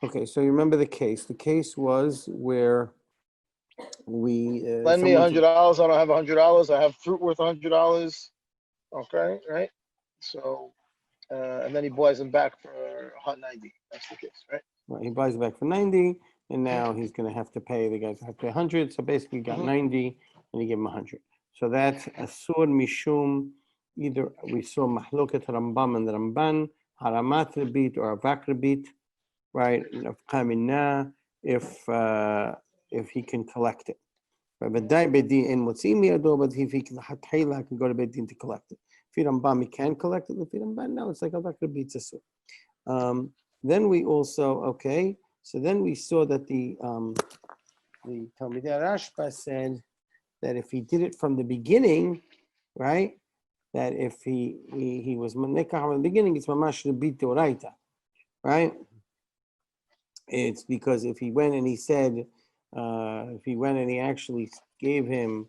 Okay, so you remember the case. The case was where we Lend me $100. I don't have $100. I have fruit worth $100. Okay, right? So, and then he buys them back for 190. That's the case, right? Right, he buys it back for 90, and now he's going to have to pay. The guys have to pay 100. So basically, he got 90, and he gave him 100. So that's asur mishum. Either we saw mahloket Rambam and Ramban, haramat rebit or avak rebit, right? If he can collect it. But if he can go to Bedin to collect it. If Rambam, he can collect it. If Rambam, no, it's like avak rebit asur. Then we also, so then we saw that the Talmidei Rashba said that if he did it from the beginning, right, that if he was manekah from the beginning, it's mamash rebit deoraita, right? It's because if he went and he said, if he went and he actually gave him,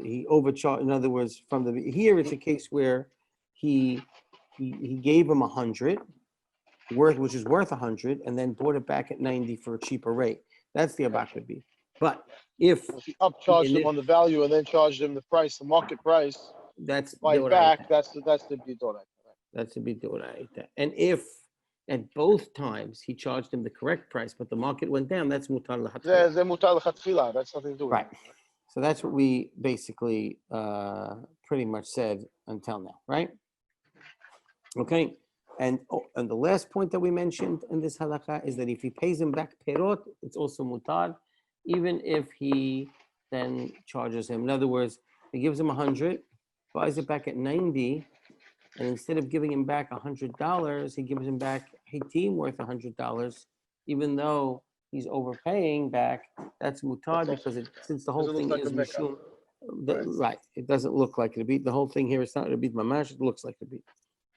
he overcharged. In other words, here it's a case where he gave him 100. Which is worth 100, and then bought it back at 90 for a cheaper rate. That's the avak rebit. But if he upcharged him on the value and then charged him the price, the market price, that's buy it back, that's the bidoraita. That's the bidoraita. And if at both times he charged him the correct price, but the market went down, that's mutar l'chatchila. That's mutar l'chatchila. That's nothing to do with right. It. So that's what we basically pretty much said until now, right? Okay. And the last point that we mentioned in this halakha is that if he pays him back perot, it's also mutar, even if he then charges him. In other words, he gives him 100, buys it back at 90, and instead of giving him back $100, he gives him back hitim worth $100, even though he's overpaying back. That's mutar because since the whole thing is mishum, right? It doesn't look like Ribit. The whole thing here is not Ribit mamash. It looks like Ribit.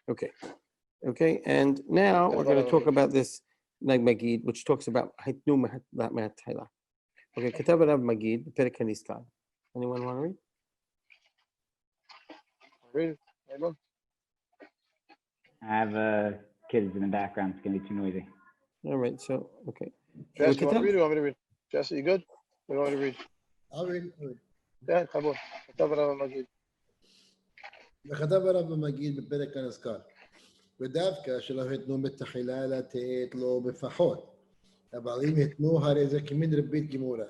Okay. Okay, and now we're going to talk about this like Magid, which talks about Hitnu Mehatayla. Okay, Ketav Rav Magid, Perek Haniskan. Anyone want to read? I have kids in the background. It's going to be too noisy. All right, so, okay. Jesse, you want to read or you want me to read? Jesse, you good? What do you want me to read? I'll read. Yeah, come on. Ketav Rav Magid. וכתב הרב המגיד בפרק הנזכר, ודווקא שלא התנו בתחילה לתת לו בפחות, אבל אם התנו הרי זה כמין ריבית גמורה.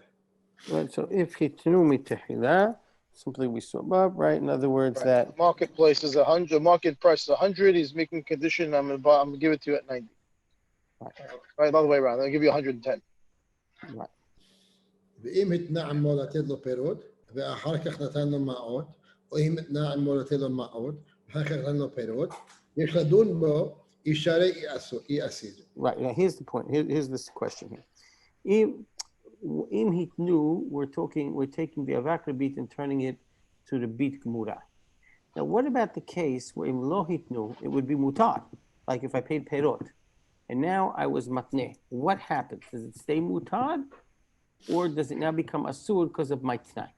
Right, so if hitnu mitahila, simply we saw above, right? In other words, that marketplace is 100, market price is 100. He's making condition. I'm gonna give it to you at 90. Right, the other way around. I'll give you 110. Right. ואם התנה עמו לתת לו פירות, ואחר כך נתן לו מעות, או אם התנה עמו לתת לו מעות, ואחר כך נתן לו פירות, יש לדון בו, ישרה אי אסיר. Right, now here's the point. Here's this question here. In hitnu, we're taking the avak rebit and turning it to the bit gemura. Now, what about the case where in lo hitnu, it would be mutar, like if I paid perot, and now I was matneh. What happens? Does it stay mutar, or does it now become asur because of my t'nai?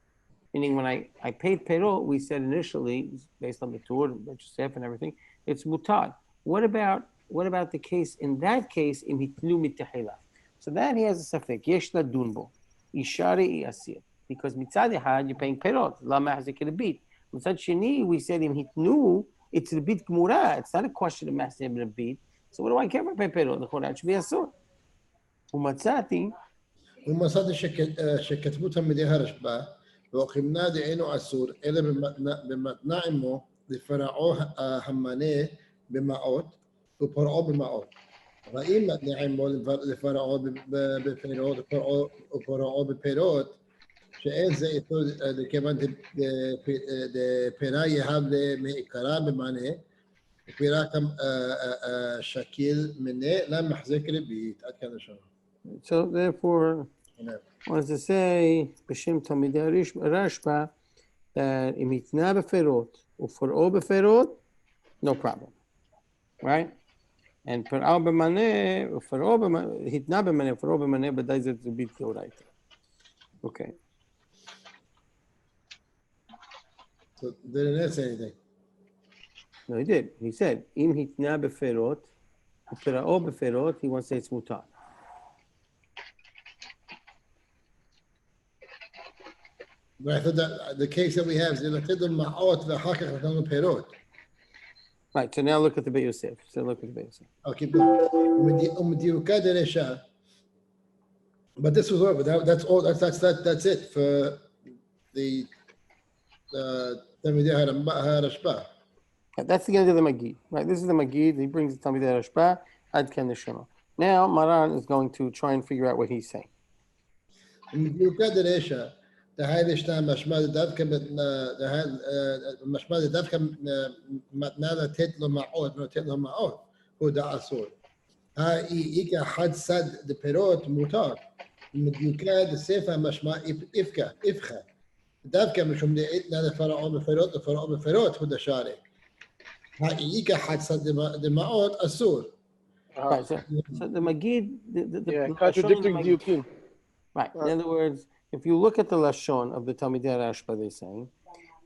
Meaning, when I paid perot, we said initially, based on the tur, Bet Yosef and everything, it's mutar. What about the case? In that case, in hitnu mitahila. So that he has a safek. Yesh ladun bo, ishari asir. Because mitzad echad you're paying perot. Lama hazik rebit. Mitzad sheni we said in hitnu it's rebit gemura. It's not a question of masim rebit. So what do I care if I pay perot? The Quran should be asur. Umatzati. ומצאתי שכתבו תלמידי הרשב"א, והוכימנה דאינו אסור, אלא במתנה עמו לפרעו המנה במעות ופרעו במעות. ואם מתנה עמו לפרעו בפירות ופרעו בפירות, שאין זה איתו לכיוון דפירה יהב מעיקרה במענה, ופירה שקיל מנה למחזק ריבית. עד כאן השלום. So therefore, what does it say? B'shem Talmidei Rashba that im hitna beferot u'for'o beferot, no problem, right? And per'al b'maneh u'for'o b'maneh hitna b'maneh u'for'o b'maneh b'day zet rebit deoraita. Okay. So didn't say anything. No, he did. He said im hitna beferot ופרעו בפירות, he wants to say it's מותר. But I thought that the case that we have is לתת לו מעות ואחר כך נתן לו פירות. Right, so now look at the Bet Yosef. So look at the Bet Yosef. Okay, ומדיוקה דרשע. But this was over. That's all. That's it for the תלמידי הרשב"א. That's the end of the Magid. Right, this is the Magid. He brings the Talmidei Rashba. Ad ken neshama. Now Maran is going to try and figure out what he's saying. ומדיוקה דרשע. هذا اشتغل مشمال دافك مشمال دافك متنا تطلع معود ما تطلع معود هو ده أصول ها إيك حد صد البيروت موتار مديوكاد السيفة مشمال إفخا دافك مش هم لقيتنا الفرعون بفيروت هو ده شارع ها إيك حد صد المعود أصول. Right, so the Magid, the contradicting diukim. Right. In other words, if you look at the lashon of the Talmidei Rashba, they're saying,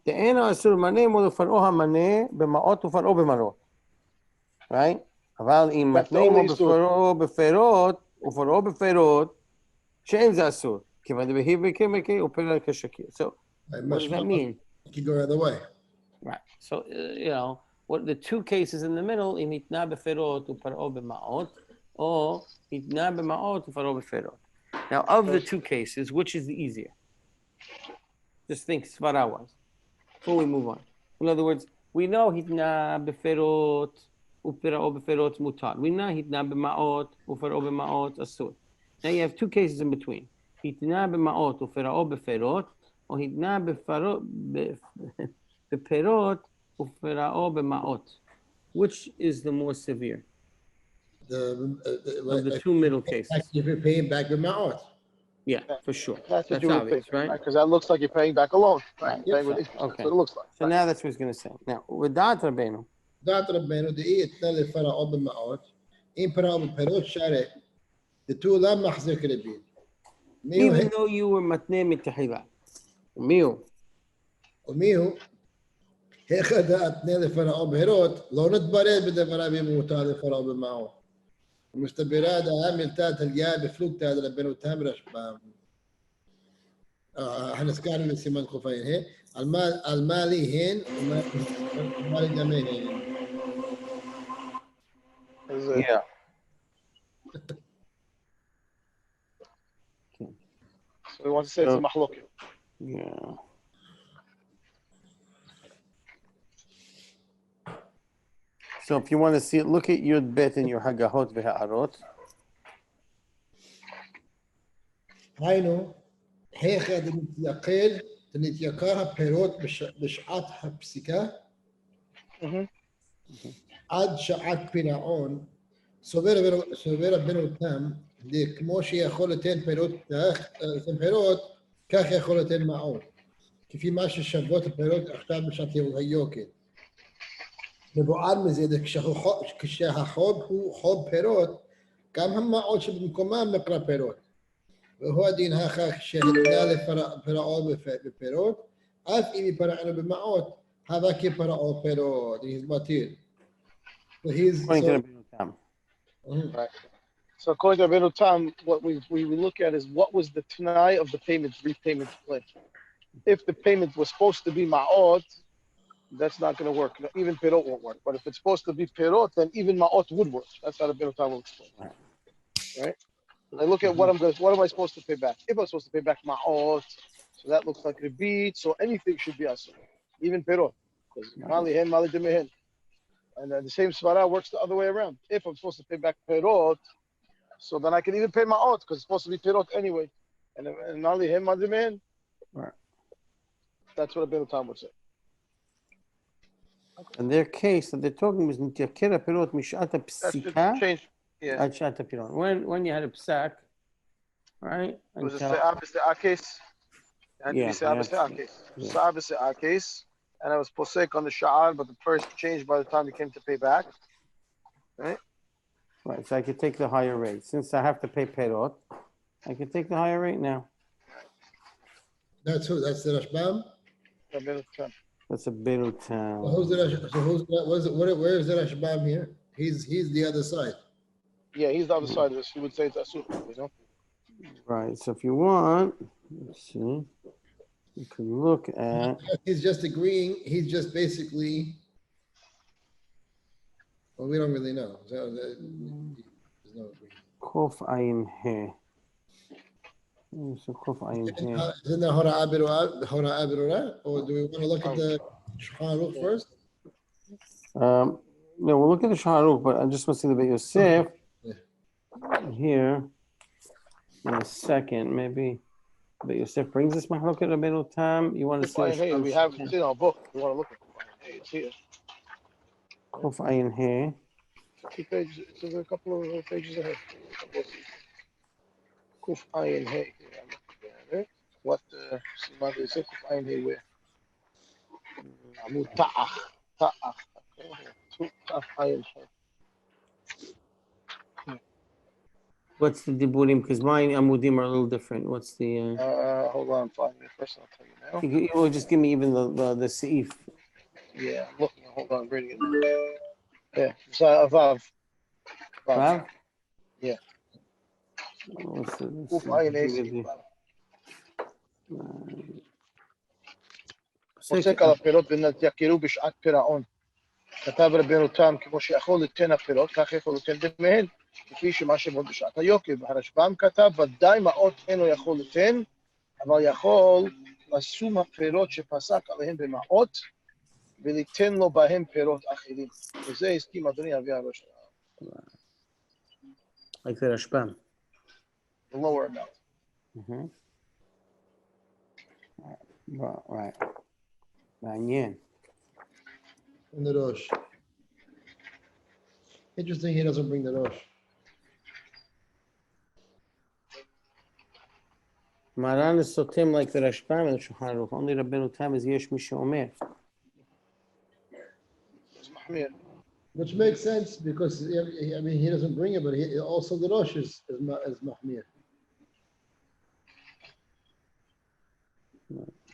the ena asur maneh mol far'o hamaneh b'ma'ot ufar'o b'marot. Right? אבל אם מתנה מול בפרעו בפירות ופרעו בפירות, שאין זה אסור. כיוון דבהי וכמקי ופרע כשקיר. So, what does that mean? You can go the other way. Right. So, what the two cases in the middle, אם התנה בפירות ופרעו במעות, or התנה במעות ופרעו בפירות. Now, of the two cases, which is the easier? Just think svara was. Before we move on. In other words, we know hitna beferot upera'o beferot mutar. We know hitna b'ma'ot upera'o b'ma'ot asur. Now you have two cases in between. Hitna b'ma'ot upera'o beferot, or hitna beferot upera'o b'ma'ot. Which is the more severe? Of the two middle cases. If you're paying back with ma'ot. Yeah, for sure. That's what you would obvious, think, right? Because that looks like you're paying back a loan. Right. Yep. Paying with interest. Okay. That's what it looks like. So now that's what he's going to say. Now, with Da'at Rabbeinu, دعت ربنا دقيقة اتنال فرعوا بالمعود إن فرعوا بالبيروت شارع the two لا محزك ربين even though you were matneh mitahila, miu, وميهو هيك اتنال فرعوا بهيروت لو نتبرد بدأ فرعوا بموتا فرعوا بالمعود مستبراد عامل تات الجاب بفلوك تات ربنا وتامرش احنا سكارنا نسيمان خفين هي المالي هين المالي دمين yeah. So he wants to say it's a mahluk. Yeah. So if you want to see it, look at Yud Bet in your Hagahot v'Ha'arot. היינו, היכא דנתייקל, דנתייקר הפירות בשעת הפסיקה, עד שעת פירעון, סובר רבנו אותם, כמו שיכול לתת פירות, כך יכול לתת מעון. כפי מה ששוות הפירות עכשיו בשעת היוקר. מבואר מזה, כשהחוב הוא חוב פירות, גם המעון שבמקומם נקרא פירות. והוא הדין הכך שהתנה לפרעו בפירות, אף אם יפרענו במעות, הווה כפרעו פירות. He's מתיר. Right. So according to Rabbeinu Tam, what we look at is what was the t'nai of the repayment plan. If the payment was supposed to be ma'ot, that's not going to work. Even pirot won't work. But if it's supposed to be pirot, then even ma'ot would work. That's how Rabbeinu Tam will explain. Right? And I look at what am I supposed to pay back? If I'm supposed to pay back ma'ot, so that looks like ribit, so anything should be asur. Even pirot. Because mali hen, mali demehen. And then the same svara works the other way around. If I'm supposed to pay back pirot, so then I can even pay ma'ot because it's supposed to be pirot anyway. And mali hen, mali demehen. Right. That's what Rabbeinu Tam would say. In their case, that they're talking was nitiyakera pirot mishata psika. Change. Yeah. At shata pirot. When you had a psak, right? It was a se'ah case. And Yeah, se'ah case. And I was posek on the sha'ar, but the price changed by the time it came to pay back. Right? Right, so I could take the higher rate. Since I have to pay perot, I can take the higher rate now. That's who? That's the Rashbam? That's a Beirut town. Where is the Rashbam here? He's the other side. Yeah, he's the other side of this. He would say it's asur, you know? Right. So if you want, let's see, you can look at He's just agreeing. He's just basically. Well, we don't really know. So there's no agreement. Kof Ayin He. So Kof Ayin He. Isn't there Hora Abirura? Or do we want to look at the Shulchan Aruch first? No, we'll look at the Shulchan Aruch, but I just want to see the Bet Yosef here in a second. Maybe Bet Yosef brings us Mahloket Rabbeinu Tam. You want to see? Hey, we have it in our book. We want to look at it. Hey, it's here. Kof Ayin He. 2 pages. It's a couple of pages ahead. Kuf Ayin Hey. What Simad is it? Kuf Ayin Hey where? Amud Ta'ach. Ta'ach. Kuf Ayin Hey. What's the Diburim? Because mine Amudim are a little different. What's the? Hold on, 5 minutes. First, I'll tell you now. You will just give me even the Seif. Yeah, I'm looking. Hold on, I'm reading it. Yeah, so Vav. Vav? Yeah. What's the? Kuf Ayin Hey. פוסק על הפירות ונתייקרו בשעת פירעון. כתב רבנו תם, כמו שיכול ליתן הפירות, כך יכול ליתן דמיהן, כפי שמה שמות בשעת היוקר. והרשב"ם כתב, ודאי מעות אינו יכול ליתן, אבל יכול לסום הפירות שפסק עליהן במעות, וליתן לו בהם פירות אחרים. וזה הסכים אדוני אבי הראש. Like the Rashbam. The lower amount. Mm-hmm. Right. מעניין. And the Rosh. Interesting, he doesn't bring the Rosh. Maran is sotem like the Rashbam and the Shulchan Aruch. Only Rabbeinu Tam is yesh mi sheomer. It's Mahmir. Which makes sense because I mean he doesn't bring it, but also the Rosh is Mahmir.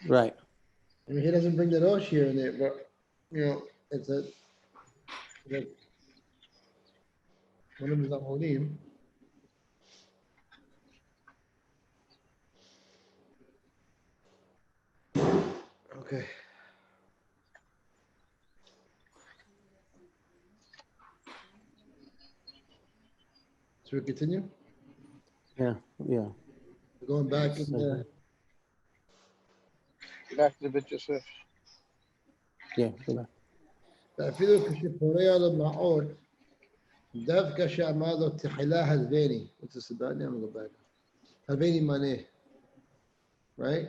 Right. I mean he doesn't bring the Rosh here and there, but you know it's a one of his Amolim. Okay. Should we continue? Yeah. Going back in the Back to the Bet Yosef. Yeah. Go back. אפילו כשפורע לו מעוד, דווקא שאמר לו תחילה הלווני. What's the Sabani? I'm going to go back. הלווני מנה. Right?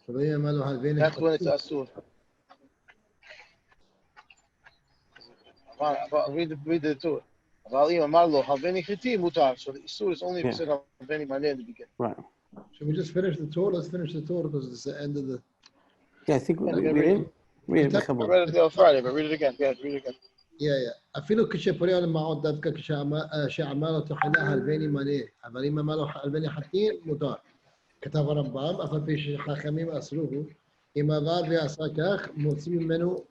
פורע אמר לו הלווני. That's when it's asur. Read the Torah. אבל אם אמר לו הלווני חיטים מותר. So the asur is only if it said הלווני מנה in the beginning. Right. Should we just finish the Torah? Let's finish the Torah because it's the end of the. Yeah, I think we Yeah, read it. Read it. I read it the other Friday, but read it again. Yeah, read it again. Yeah. אפילו כשפורע לו מעוד דווקא כשאמר לו תחילה הלווני מנה. אבל אם אמר לו הלווני חיטים מותר. כתב הרמב"ם, אף על פי שחכמים אסרוהו, אם עבר ועשה כך, מוצאים ממנו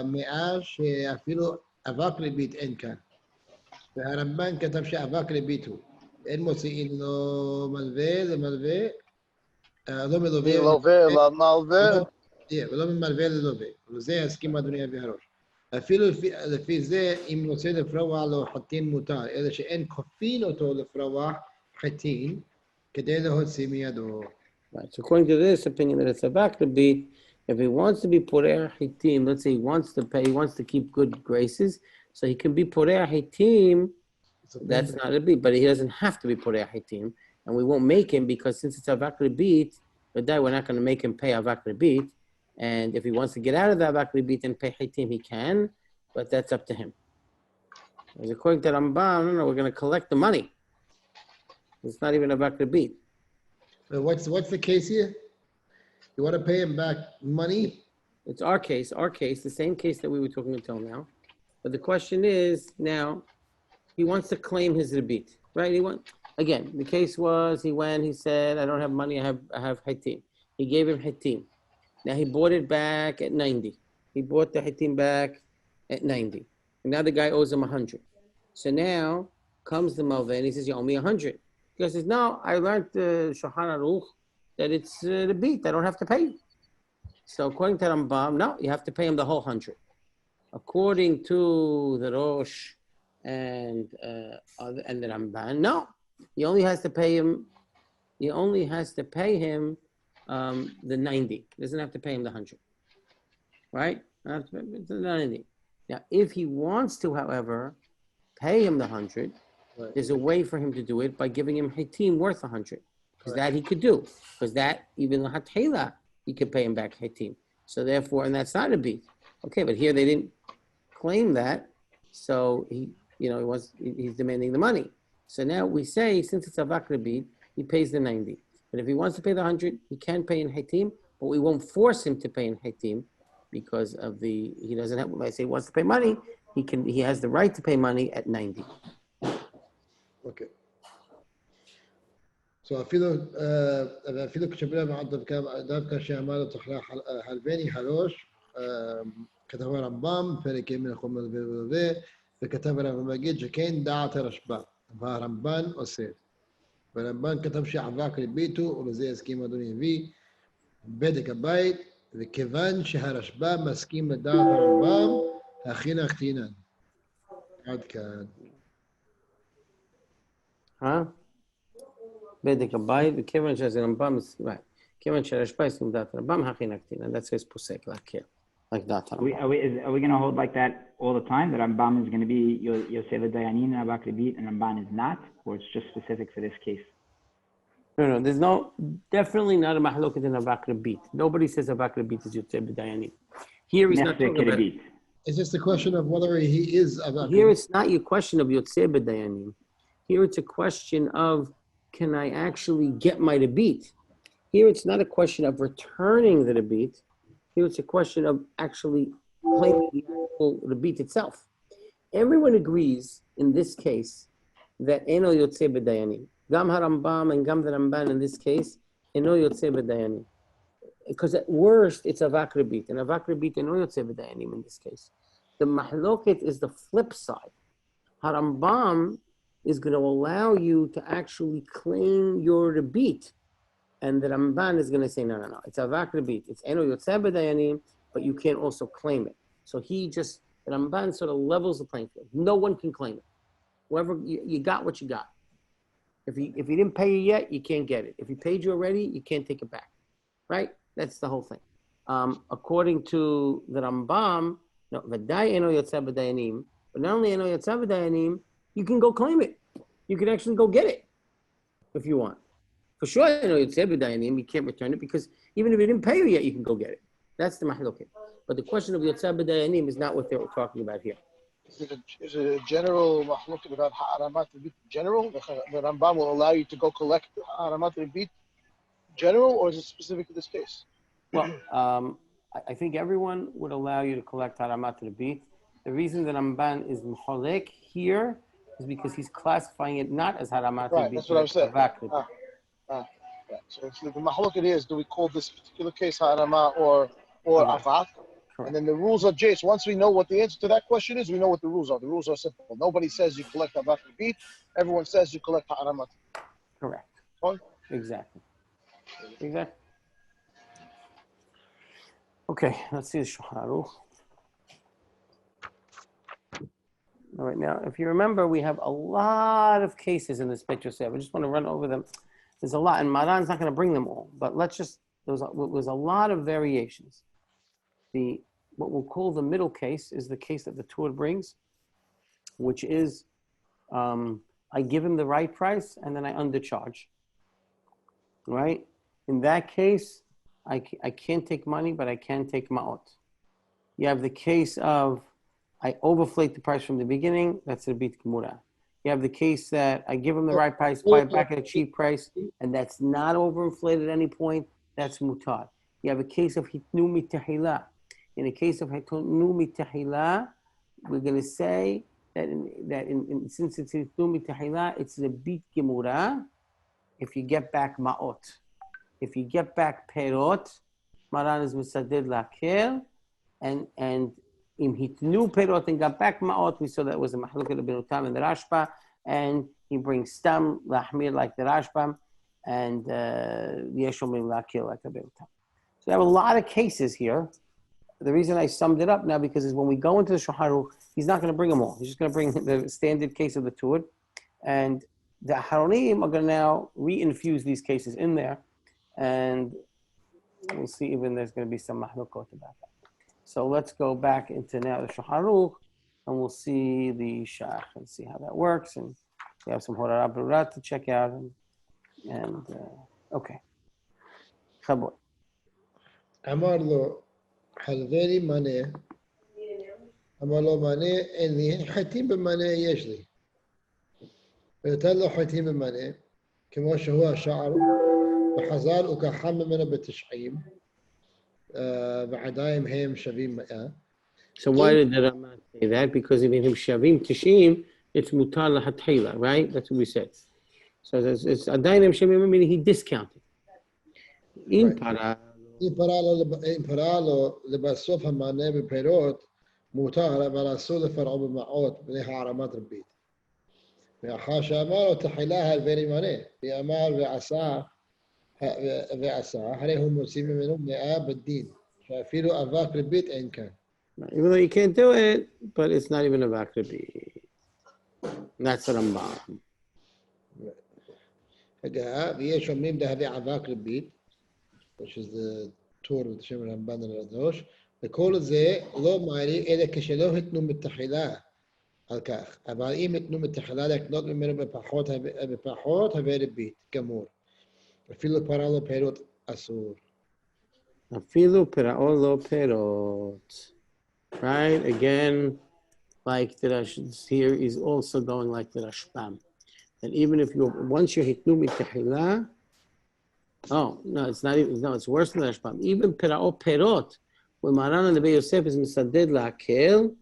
מאה שאפילו אבק ריבית אין כאן. והרמב"ן כתב שאבק ריבית הוא. אין מוציאים לו מלווה למלווה, לא מלווה. מלווה. ולא ממלווה ללווה. וזה יסכים אדוני אבי הראש. אפילו לפי זה, אם רוצה לפרוע לו חטין מותר, אלא שאין כופין אותו לפרוע חטין, כדי להוציא מידו. Right. So according to this opinion that it's a vakra, if he wants to be porei hitim, let's say he wants to pay, he wants to keep good graces, so he can be porei hitim. That's not a beat, but he doesn't have to be porei hitim, and we won't make him because since it's a vakra beat, we're not going to make him pay a vakra beat. And if he wants to get out of that vakra beat and pay hitim, he can, but that's up to him. As according to Rambam, no, we're going to collect the money. It's not even a vakra beat. So what's the case here? You want to pay him back money? It's our case, the same case that we were talking until now. But the question is now, he wants to claim his rebit, right? Again, the case was he said, I don't have money, I have hitim. He gave him hitim. Now he bought it back at 90. He bought the hitim back at 90. And now the guy owes him 100. So now comes the Malveh and he says, you owe me 100. He says, no, I learned Shulchan Aruch that it's the beat. I don't have to pay you. So according to Rambam, no, you have to pay him the whole 100. According to the Rosh and the Ramban, no, he only has to pay him. He only has to pay him the 90. He doesn't have to pay him the 100. Right? It's the 90. Now, if he wants to, however, pay him the 100, there's a way for him to do it by giving him Hitim worth 100. Because that he could do. Because that, even L'Hatchila, he could pay him back Hitim. So therefore, and that's not a beat. Okay, but here they didn't claim that. So he's demanding the money. So now we say, since it's a Vakra beat, he pays the 90. But if he wants to pay the 100, he can pay in Hitim, but we won't force him to pay in Hitim because of he doesn't have, when I say he wants to pay money, he has the right to pay money at 90. Okay. So אפילו כשבלה מעד דווקא שאמר תחלה חלבני חלוש כתב הרמב"ם פרק מן החומר וכתב הרמב"ם מגיד שכן דעת הרשב"א והרמב"ן אוסר. והרמב"ן כתב שעבק ריביתו ולזה הסכים אדוני הביא בדק הבית וכיוון שהרשב"א מסכים לדעת הרמב"ם הכין החתינן. עד כאן. בדק הבית, וכיוון שזה רמב"ם, כיוון שהרשב"א הסכים דעת רמב"ם, הכי נקטין, and that's his posek, like דעת רמב"ם. Are we going to hold like that all the time, that Rambam is going to be Yosef Dayanin and Avak Ribit, and Ramban is not, or it's just specific for this case? No, there's definitely not a mahloket in Avak Ribit. Nobody says Avak Ribit is Yosef Dayanin. Here he's not talking about it. It's just a question of whether he is Avak Ribit. Here it's not your question of Yosef Dayanin. Here it's a question of, can I actually get my rebit? Here it's not a question of returning the rebit. Here it's a question of actually claiming the actual rebit itself. Everyone agrees in this case that eno yotzei b'dayanim. Gam harambam and gam the Ramban in this case, eno yotzei b'dayanim. Because at worst it's avak rebit, and avak rebit eno yotzei b'dayanim in this case. The mahloket is the flip side. Harambam is going to allow you to actually claim your rebit. And the Ramban is going to say, no. It's avak rebit. It's eno yotzei b'dayanim, but you can't also claim it. So the Ramban sort of levels the playing field. No one can claim it. Whoever, you got what you got. If he didn't pay you yet, you can't get it. If he paid you already, you can't take it back. Right? That's the whole thing. According to the Rambam, no, v'day eno yotzei b'dayanim, but not only eno yotzei b'dayanim, you can go claim it. You can actually go get it if you want. For sure, you can't return it because even if it didn't pay you yet, you can go get it. That's the mahloket. But the question of Yotzei B'dayanim is not what they're talking about here. Is it a general mahloket about ha'aramat rebit general? The Rambam will allow you to go collect ha'aramat rebit general, or is it specific to this case? Well, I think everyone would allow you to collect ha'aramat rebit. The reason that Ramban is mcholek here is because he's classifying it not as haramat. Right, that's what I was saying. Right. So the mahloket is, do we call this particular case harama or avak? And then the rules are Jace. Once we know what the answer to that question is, we know what the rules are. The rules are simple. Nobody says you collect avak rebit. Everyone says you collect haramat. Correct. Fine? Exactly. Okay, let's see the Shulchan Aruch. All right, now, if you remember, we have a lot of cases in this Bet Yosef. I just want to run over them. There's a lot, and Maran's not going to bring them all, but there was a lot of variations. What we'll call the middle case is the case that the Torah brings, which is I give him the right price and then I undercharge. Right? In that case, I can't take money, but I can take ma'ot. You have the case of I overflate the price from the beginning, that's a bit gemura. You have the case that I give him the right price, buy it back at a cheap price, and that's not overinflated at any point, that's mutar. You have a case of hitnu mitahila. In a case of hitnu mitahila, we're going to say that since it's hitnu mitahila, it's a bit gemura if you get back ma'ot. If you get back perot, Maran is misadid lakel, and in hitnu perot and got back ma'ot, we saw that was a mahloket of Benutam and the Rashba. and he brings stam lahmir like the Rashbam, and yeshomim lakil like the Berutam. So we have a lot of cases here. The reason I summed it up now because is when we go into the Shulchan Aruch, he's not going to bring them all. He's just going to bring the standard case of the Tuad, and the Haronim are going to now reinfuse these cases in there, and we'll see even there's going to be some mahlukot about that. So let's go back into now the Shulchan Aruch, and we'll see the Shach and see how that works, and we have some Horara Brurat to check out, and okay. Chabot. אמר לו, חלבני מנה, אמר לו מנה אין לי, חטים במנה יש לי. ונתן לו חטים במנה, כמו שהוא השער, וחזר וכחם ממנו ב90, ועדיין הם שווים 100. So why did the Rama say that? Because if him shavim tishim, it's mutar lahatchila, right? That's what we said. So it's adayin hem shavim, meaning he discounted. In para. אם פרע לו לבסוף המענה בפירות, מותר, אבל אסור לפרעו במעות בני הערמת רבית. מאחר שאמר לו תחילה הלבני מנה, ואמר ועשה, הרי הוא מוציא ממנו 100 בדין, שאפילו אבק רבית אין כאן. Even though you can't do it, but it's not even a avak ribit. That's the Rambam. רגע, ויש אומרים להביא אבק רבית, which is the Torah with Shem Ramban and Radosh, וכל זה לא מעריך אלא כשלא התנו מתחילה על כך, אבל אם התנו מתחילה לקנות ממנו בפחות הווה ריבית, גמור. אפילו פרע לו פירות אסור. אפילו פרעו לו פירות. Right? Again, like the Rash here is also going like the Rashbam. And even if you once you hitnu mitahila, oh no, it's not even no, it's worse than the Rashbam. Even perao perot, when Maran and the Rabbi Yosef is misaded la'akel,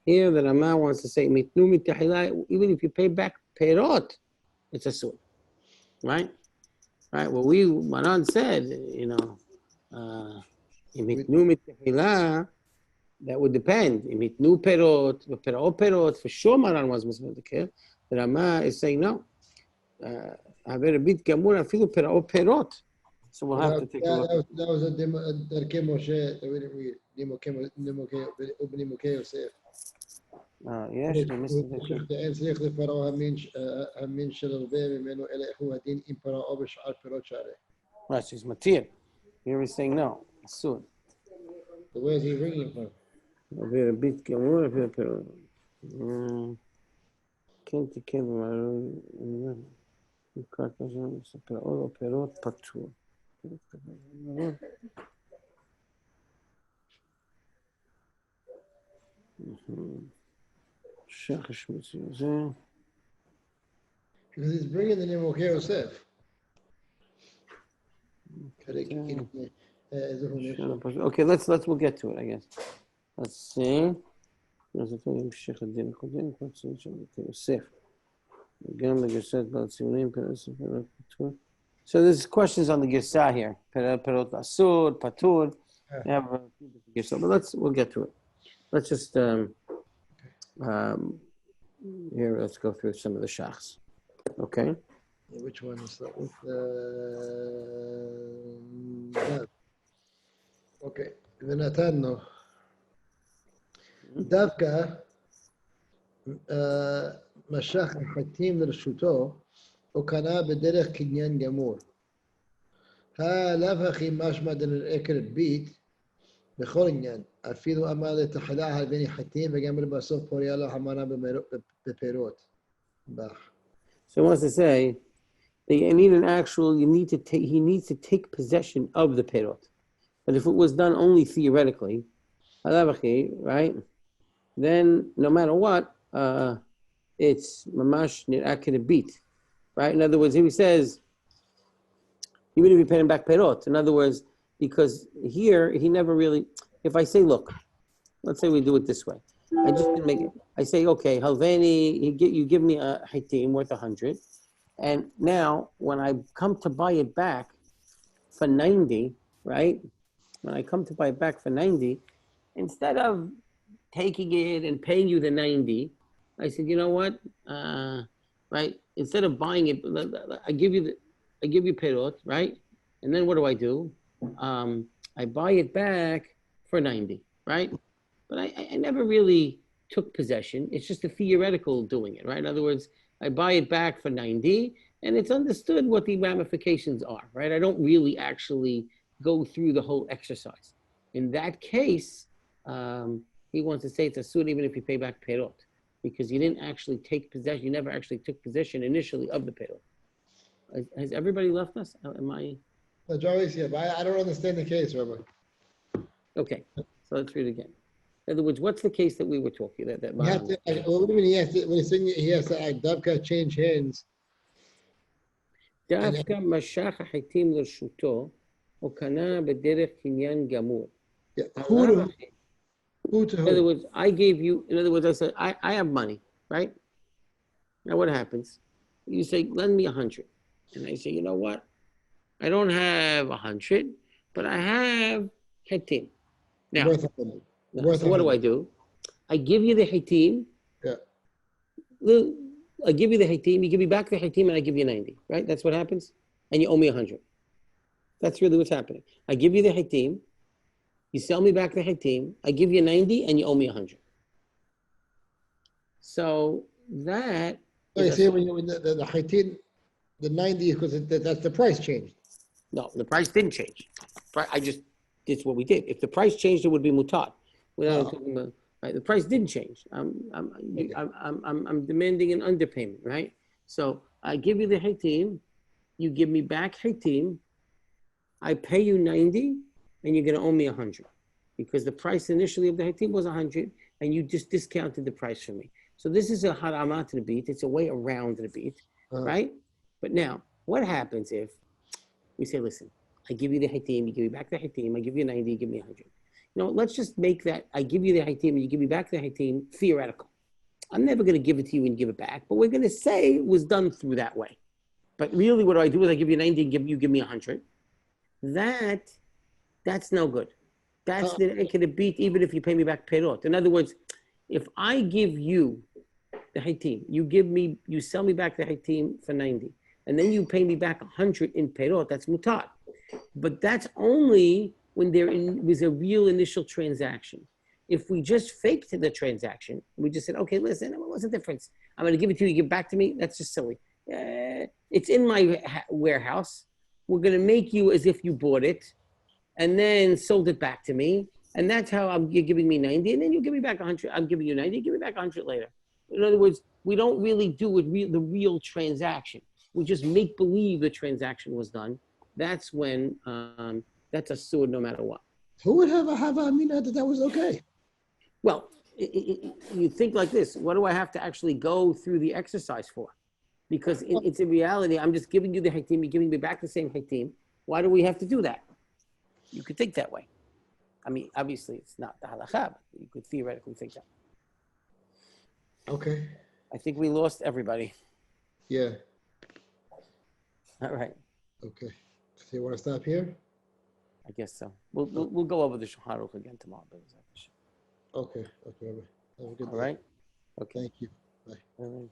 here the Rama wants to say mitnu mitahila. Even if you pay back perot, it's a sur, right? Right. Well, Maran said, you know, mitnu mitahila. That would depend. If it knew perot, perot, for sure Maran was mismedikir. The Rama is saying no. Haver bit gamur afilu perot. So we'll have to take a look. That was a Darkei Moshe that we didn't read. Nimuke Yosef. Yes, we missed it. אין צריך לפרעה המין של הרבה ממנו אלא הוא הדין אם פרעו בשאר פירות שערי. Right, she's matir. Here he's saying no. Soon. So where is he bringing it from? Haver bit gamur afilu perot. Can't take perot patur. Because he's bringing the Nimuke Yosef. Okay, we'll get to it, I guess. Let's see. So there's questions on the Girsah here. Perot asur, patur. But we'll get to it. Let's just here. Let's go through some of the shachs. Okay. Which one is that? With okay. ונתנו דווקא משך החטים לרשותו או קנה בדרך קניין גמור. לאו הכי משמע דנראה כרבית בכל עניין. אפילו אמר לתחילה הלבני חטים וגם לבסוף פוריה לו המנה בפירות. So he wants to say that you need an actual, he needs to take possession of the perot. But if it was done only theoretically, right, then no matter what, it's mamash nir'akid beat, right? In other words, he says, even if you pay him back perot, in other words, because here, he never really, if I say, look, let's say we do it this way. I just didn't make it. I say, okay, halveni, you give me a hitim worth 100, and now when I come to buy it back for 90, right? When I come to buy it back for 90, instead of taking it and paying you the 90, I said, you know what? right? Instead of buying it, I give you perot, right? And then what do? I buy it back for 90, right? But I never really took possession. It's just a theoretical doing it, right? In other words, I buy it back for 90, and it's understood what the ramifications are, right? I don't really actually go through the whole exercise. In that case, he wants to say it's a suit even if you pay back perot, because you didn't actually take possession. You never actually took possession initially of the perot. Has everybody left us? Am I? The Joey's here, but I don't understand the case, Rabbi. Okay, so let's read it again. In other words, what's the case that we were talking that? You have to, what do you mean he has to, when he's saying he has to Davka change hands? דווקא משך החיתים לרשותו, או קנה בדרך קניין גמור. Yeah. Who to In who? other words, I gave you, in other words, I said, I have money, right? Now what happens? You say, lend me 100. And I say, you know what? I don't have 100, but I have hitim. Now, Worth of money. so what do? I give you the hitim. Yeah. I give you the hitim, you give me back the hitim, and I give you 90, right? That's what happens? And you owe me 100. That's really what's happening. I give you the hitim, you sell me back the hitim, I give you 90, and you owe me 100. So that... So you say when the hitin, the 90, because that's the price changed. No, the price didn't change. It's what we did. If the price changed, it would be mutat. Talking about, right? The price didn't change. I'm demanding an underpayment, right? So I give you the hitim, you give me back hitim, I pay you 90, and you're going to owe me 100, because the price initially of the hitim was 100, and you just discounted the price for me. So this is a haramat rebit. It's a way around the rebit, right? But now, what happens if we say, listen, I give you the hitim, you give me back the hitim, I give you 90, you give me 100. You know, let's just make that I give you the hitim and you give me back the hitim theoretical. I'm never going to give it to you and give it back, but we're going to say it was done through that way. But really, what do is I give you 90 and you give me 100. That's no good. That's the eked beat, even if you pay me back perot. In other words, if I give you the hitim, you sell me back the hitim for 90, and then you pay me back 100 in perot, that's mutat. But that's only when there was a real initial transaction. If we just faked the transaction, we just said, okay, listen, what's the difference? I'm going to give it to you, you give it back to me. That's just silly. It's in my warehouse. We're going to make you as if you bought it and then sold it back to me. And that's how you're giving me 90, and then you give me back 100. I'm giving you 90, give me back 100 later. In other words, we don't really do the real transaction. We just make believe the transaction was done. That's when that's a sword no matter what. Who would have a amina that was okay? Well, you think like this. What do I have to actually go through the exercise for? Because it's in reality, I'm just giving you the hitim, you're giving me back the same hitim. Why do we have to do that? You could think that way. I mean, obviously, it's not the halakha, but you could theoretically think that. Okay. I think we lost everybody. Yeah. All right. Okay. So you want to stop here? I guess so. We'll go over the Shulchan Aruch again tomorrow. Okay. Okay. Have a good day. All right. Okay. Thank you. Bye. All right.